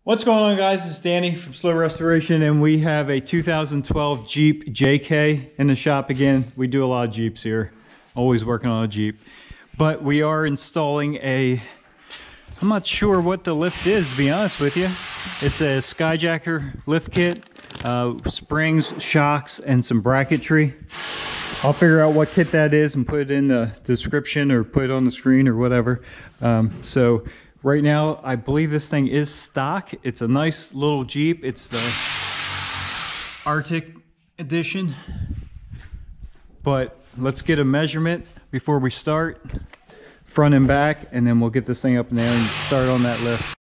What's going on, guys? It's Danny from Slow Restoration, and we have a 2012 Jeep JK in the shop again. We do a lot of Jeeps here, always working on a Jeep. But we are installing I'm not sure what the lift is, to be honest with you. It's a Skyjacker lift kit, springs, shocks, and some bracketry. I'll figure out what kit that is and put it in the description or put it on the screen or whatever. So right now, I believe this thing is stock. It's a nice little Jeep. It's the Arctic edition. But let's get a measurement before we start, front and back, and then we'll get this thing up in there and start on that lift.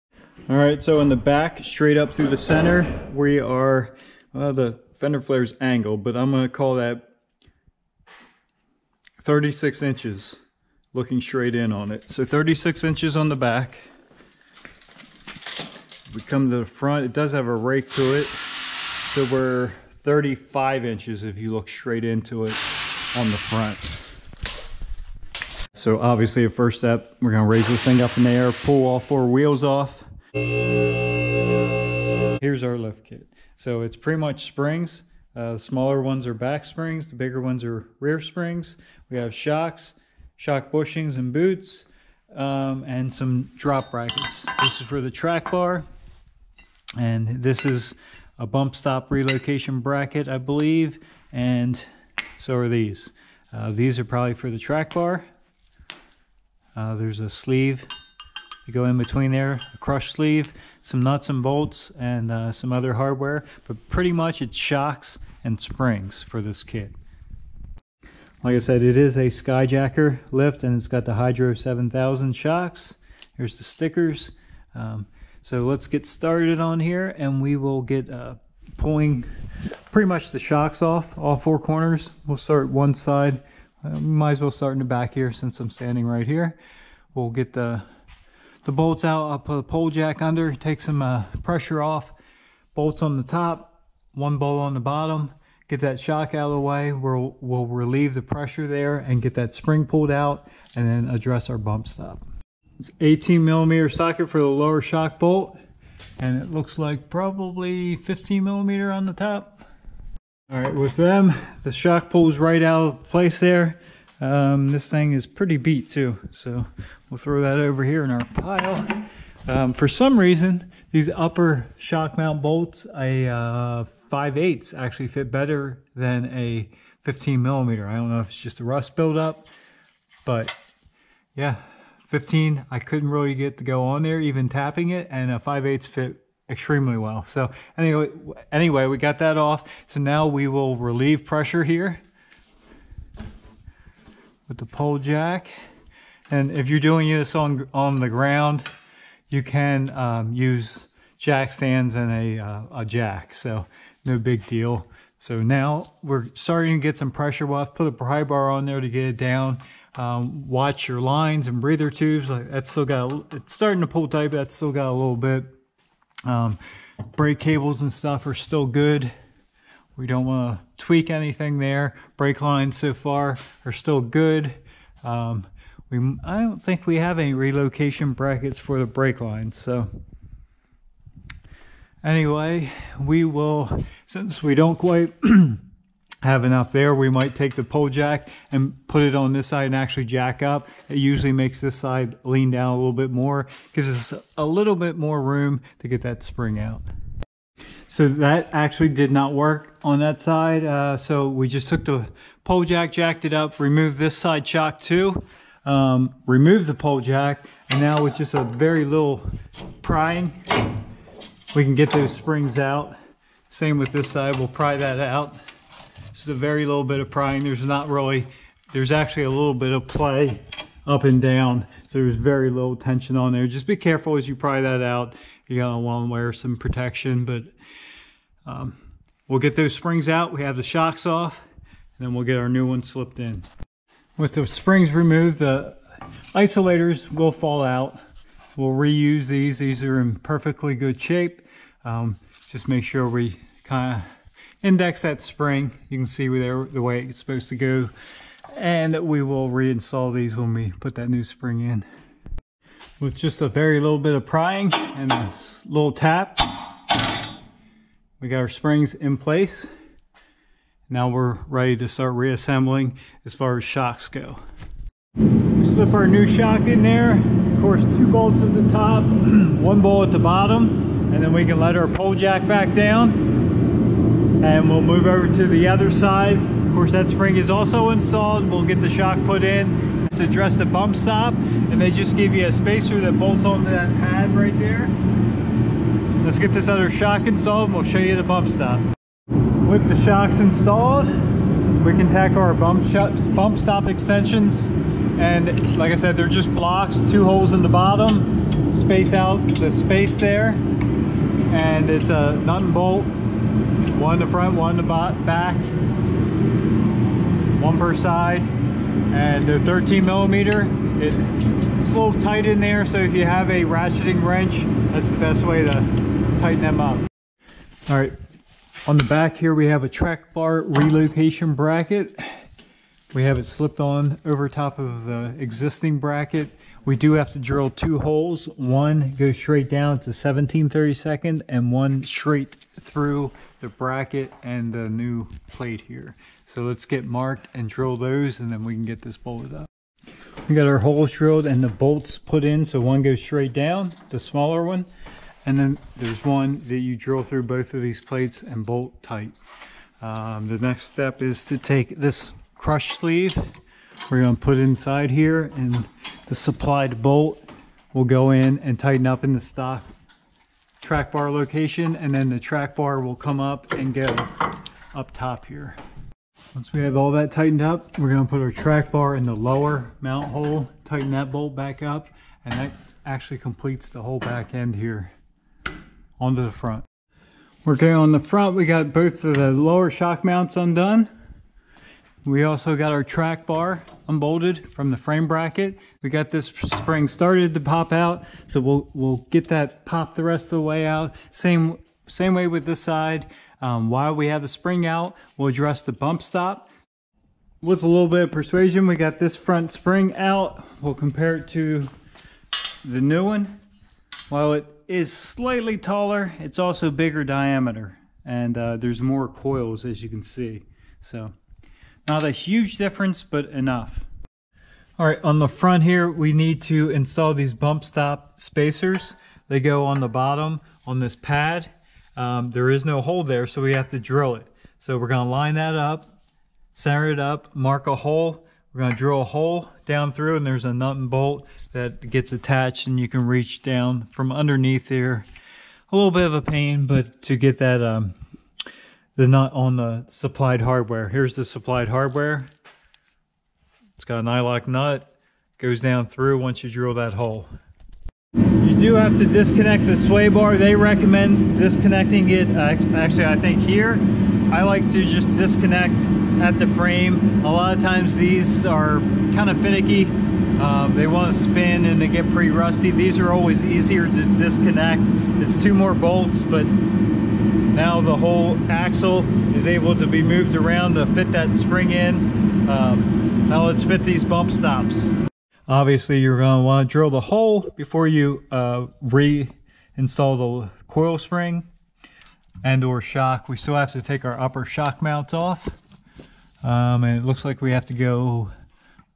All right, so in the back, straight up through the center, we are, well, the fender flare's angled, but I'm gonna call that 36 inches. Looking straight in on it. So 36 inches on the back. We come to the front, it does have a rake to it. So we're 35 inches if you look straight into it on the front. So obviously the first step, we're gonna raise this thing up in the air, pull all four wheels off. Here's our lift kit. So it's pretty much springs. The smaller ones are back springs, the bigger ones are rear springs. We have shocks, shock bushings and boots, and some drop brackets. This is for the track bar, and this is a bump stop relocation bracket, I believe, and so are these. These are probably for the track bar. There's a sleeve to go in between there, a crush sleeve, some nuts and bolts, and some other hardware, but pretty much it's shocks and springs for this kit. Like I said, it is a Skyjacker lift, and it's got the Hydro 7000 shocks. Here's the stickers. So let's get started on here, and we will get pulling pretty much the shocks off, all four corners. We'll start one side. We might as well start in the back here since I'm standing right here. We'll get the bolts out. I'll put a pole jack under, take some pressure off. Bolts on the top, one bolt on the bottom. Get that shock out of the way. We'll relieve the pressure there and get that spring pulled out, and then address our bump stop. It's 18mm socket for the lower shock bolt, and it looks like probably 15mm on the top. All right, with them, the shock pulls right out of place there. This thing is pretty beat too, so we'll throw that over here in our pile. For some reason, these upper shock mount bolts, a 5/8 actually fit better than a 15mm. I don't know if it's just a rust buildup, but yeah, 15 I couldn't really get to go on there, even tapping it, and a 5/8 fit extremely well. So anyway, we got that off. So now we will relieve pressure here with the pole jack. And if you're doing this on the ground, you can use jack stands and a jack, so no big deal. So now we're starting to get some pressure. We'll have to put a pry bar on there to get it down. Watch your lines and breather tubes. Like that's still got, it's starting to pull tight, but that's still got a little bit. Brake cables and stuff are still good. We don't want to tweak anything there. Brake lines so far are still good. I don't think we have any relocation brackets for the brake lines. So anyway, we will, since we don't quite have enough there, we might take the pole jack and put it on this side and actually jack up. It usually makes this side lean down a little bit more, gives us a little bit more room to get that spring out. So that actually did not work on that side. So we just took the pole jack, jacked it up, removed this side shock too, removed the pole jack, and now with just a very little prying, we can get those springs out. Same with this side, we'll pry that out. Just a very little bit of prying. There's actually a little bit of play up and down. So there's very little tension on there. Just be careful as you pry that out. You're gonna want to wear some protection, but we'll get those springs out. We have the shocks off, and then we'll get our new one slipped in. With the springs removed, the isolators will fall out. We'll reuse these. These are in perfectly good shape. Just make sure we kind of index that spring. You can see there the way it's supposed to go. And we will reinstall these when we put that new spring in. with just a very little bit of prying and a little tap. We got our springs in place. Now we're ready to start reassembling as far as shocks go. We slip our new shock in there. Of course, 2 bolts at the top, 1 bolt at the bottom, and then we can let our pole jack back down. And we'll move over to the other side. Of course, that spring is also installed. We'll get the shock put in. It's address the bump stop, and they just give you a spacer that bolts onto that pad right there. Let's get this other shock installed and we'll show you the bump stop. With the shocks installed, we can tack our bump stop extensions. And like I said, they're just blocks, 2 holes in the bottom, space out the space there. And it's a nut and bolt, 1 in the front, 1 in the back, 1 per side. And they're 13 millimeter. It's a little tight in there, so if you have a ratcheting wrench, that's the best way to tighten them up. All right, on the back here we have a track bar relocation bracket. We have it slipped on over top of the existing bracket. We do have to drill 2 holes. 1 goes straight down to 17/32, and 1 straight through the bracket and the new plate here. So let's get marked and drill those, and then we can get this bolted up. We got our holes drilled and the bolts put in, so 1 goes straight down, the smaller one, and then there's 1 that you drill through both of these plates and bolt tight. The next step is to take this crush sleeve. We're going to put inside here, and the supplied bolt will go in and tighten up in the stock track bar location, and then the track bar will come up and go up top here. Once we have all that tightened up, we're going to put our track bar in the lower mount hole, tighten that bolt back up, and that actually completes the whole back end here onto the front. Working on the front, we got both of the lower shock mounts undone. We also got our track bar unbolted from the frame bracket. We got this spring started to pop out, so we'll get that popped the rest of the way out. Same way with this side. While we have the spring out, we'll address the bump stop. With a little bit of persuasion, we got this front spring out. We'll compare it to the new one. While it is slightly taller, it's also bigger diameter, and there's more coils, as you can see. So not a huge difference, but enough. All right, on the front here, we need to install these bump stop spacers. They go on the bottom on this pad. There is no hole there, so we have to drill it. So we're going to line that up, center it up, mark a hole. We're going to drill a hole down through, and there's a nut and bolt that gets attached, and you can reach down from underneath there. A little bit of a pain, but to get that the nut on the supplied hardware. Here's the supplied hardware. It's got a nylock nut, goes down through once you drill that hole. You do have to disconnect the sway bar. They recommend disconnecting it, actually I think here. I like to just disconnect at the frame. A lot of times these are kind of finicky. They want to spin and they get pretty rusty. These are always easier to disconnect. It's 2 more bolts, but now the whole axle is able to be moved around to fit that spring in. Now let's fit these bump stops. Obviously, you're going to want to drill the hole before you reinstall the coil spring and or shock. We still have to take our upper shock mounts off. And it looks like we have to go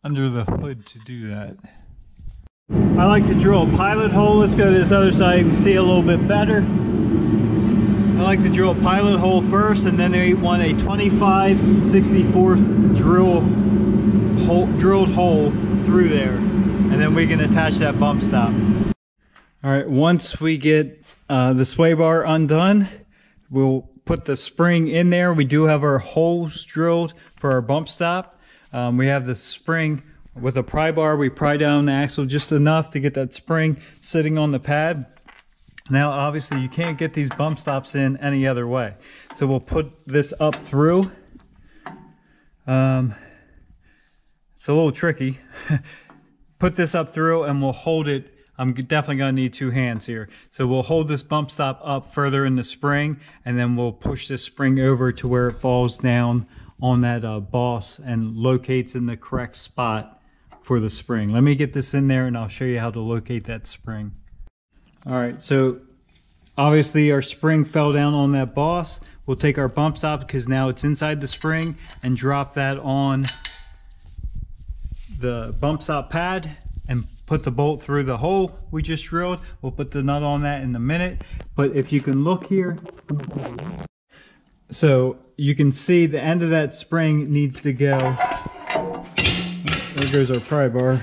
under the hood to do that. I like to drill a pilot hole. Let's go to this other side. You can see a little bit better. I like to drill a pilot hole first, and then they want a 25/64 drilled hole through there, and then we can attach that bump stop. All right, once we get the sway bar undone, we'll put the spring in there. We do have our holes drilled for our bump stop. We have the spring with a pry bar. We pry down the axle just enough to get that spring sitting on the pad. Now obviously you can't get these bump stops in any other way, so we'll put this up through. It's a little tricky. Put this up through and we'll hold it. I'm definitely going to need 2 hands here. So we'll hold this bump stop up further in the spring, and then we'll push this spring over to where it falls down on that boss and locates in the correct spot for the spring. Let me get this in there and I'll show you how to locate that spring. All right, so obviously our spring fell down on that boss. We'll take our bump stop, because now it's inside the spring, and drop that on the bump stop pad and put the bolt through the hole we just drilled. We'll put the nut on that in a minute. But if you can look here, so you can see the end of that spring needs to go. There goes our pry bar.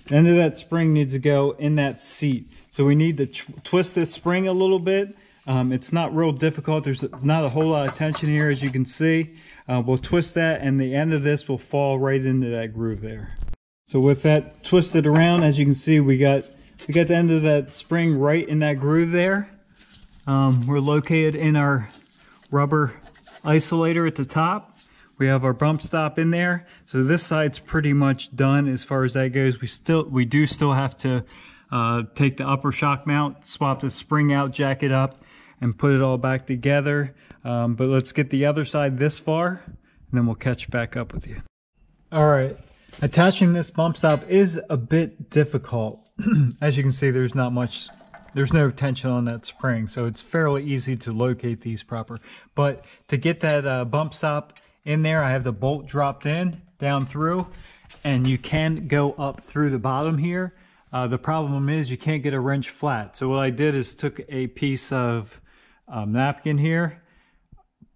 The end of that spring needs to go in that seat. So we need to twist this spring a little bit. It's not real difficult. There's not a whole lot of tension here, as you can see. We'll twist that, and the end of this will fall right into that groove there. So with that twisted around, as you can see, we got the end of that spring right in that groove there. We're located in our rubber isolator at the top. We have our bump stop in there. So this side's pretty much done as far as that goes. We do still have to take the upper shock mount, swap the spring out, jack it up, and put it all back together. But let's get the other side this far, and then we'll catch back up with you. All right, attaching this bump stop is a bit difficult. As you can see, there's no tension on that spring, so it's fairly easy to locate these proper. But to get that bump stop in there, I have the bolt dropped in, down through, and you can go up through the bottom here. The problem is you can't get a wrench flat. So what I did is took a piece of napkin here,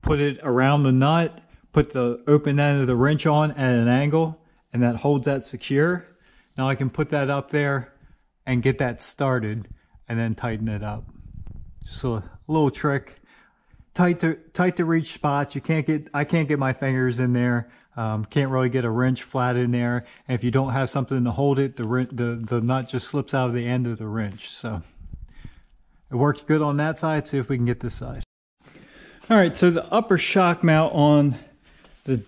put it around the nut, put the open end of the wrench on at an angle, and that holds that secure. Now I can put that up there and get that started and then tighten it up. Just a little trick. Tight to reach spots. I can't get my fingers in there. Can't really get a wrench flat in there. And if you don't have something to hold it, the nut just slips out of the end of the wrench. So it worked good on that side. See if we can get this side. All right, so the upper shock mount on the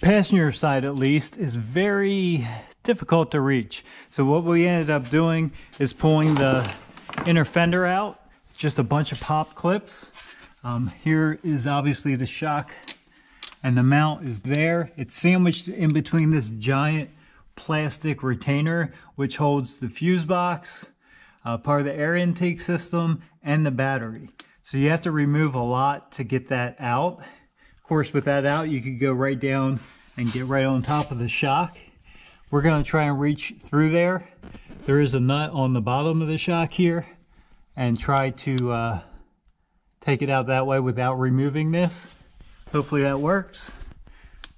passenger side, at least, is very difficult to reach. So what we ended up doing is pulling the inner fender out. Just a bunch of pop clips. Here is obviously the shock, and the mount is there. It's sandwiched in between this giant plastic retainer, which holds the fuse box, part of the air intake system, and the battery. So you have to remove a lot to get that out. Of course, with that out, you could go right down and get right on top of the shock. We're going to try and reach through there. There is a nut on the bottom of the shock here, and try to take it out that way without removing this. Hopefully that works.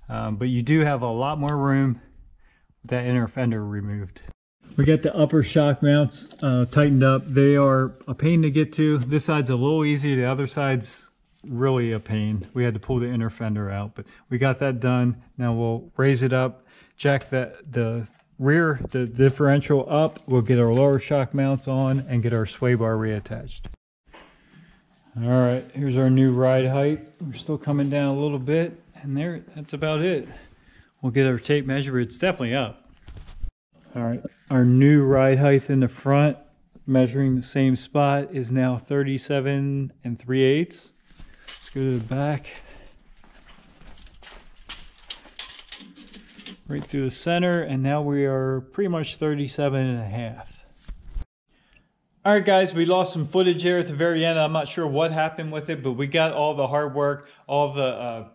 But you do have a lot more room with that inner fender removed. We got the upper shock mounts tightened up. They are a pain to get to. This side's a little easy. The other side's really a pain. We had to pull the inner fender out, but we got that done. Now we'll raise it up, jack the rear, the differential up. We'll get our lower shock mounts on and get our sway bar reattached. All right, here's our new ride height. We're still coming down a little bit, and that's about it. We'll get our tape measure. It's definitely up. All right, our new ride height in the front, measuring the same spot, is now 37 3/8. Let's go to the back. Right through the center, and now we are pretty much 37 1/2. All right, guys, we lost some footage here at the very end. I'm not sure what happened with it, but we got all the hard work, all the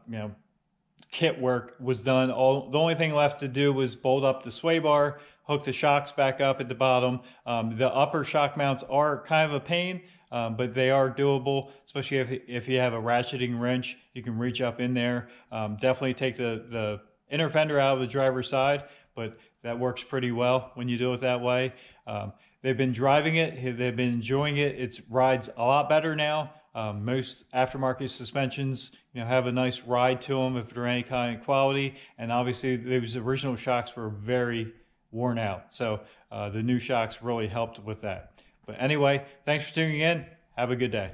kit work was done. The only thing left to do was bolt up the sway bar, hook the shocks back up at the bottom. The upper shock mounts are kind of a pain, but they are doable, especially if you have a ratcheting wrench. You can reach up in there. Definitely take the inner fender out of the driver's side, but that works pretty well when you do it that way. They've been driving it. They've been enjoying it. It rides a lot better now. Most aftermarket suspensions, have a nice ride to them if they're any kind of quality. And obviously, those original shocks were very worn out. So the new shocks really helped with that. But anyway, thanks for tuning in. Have a good day.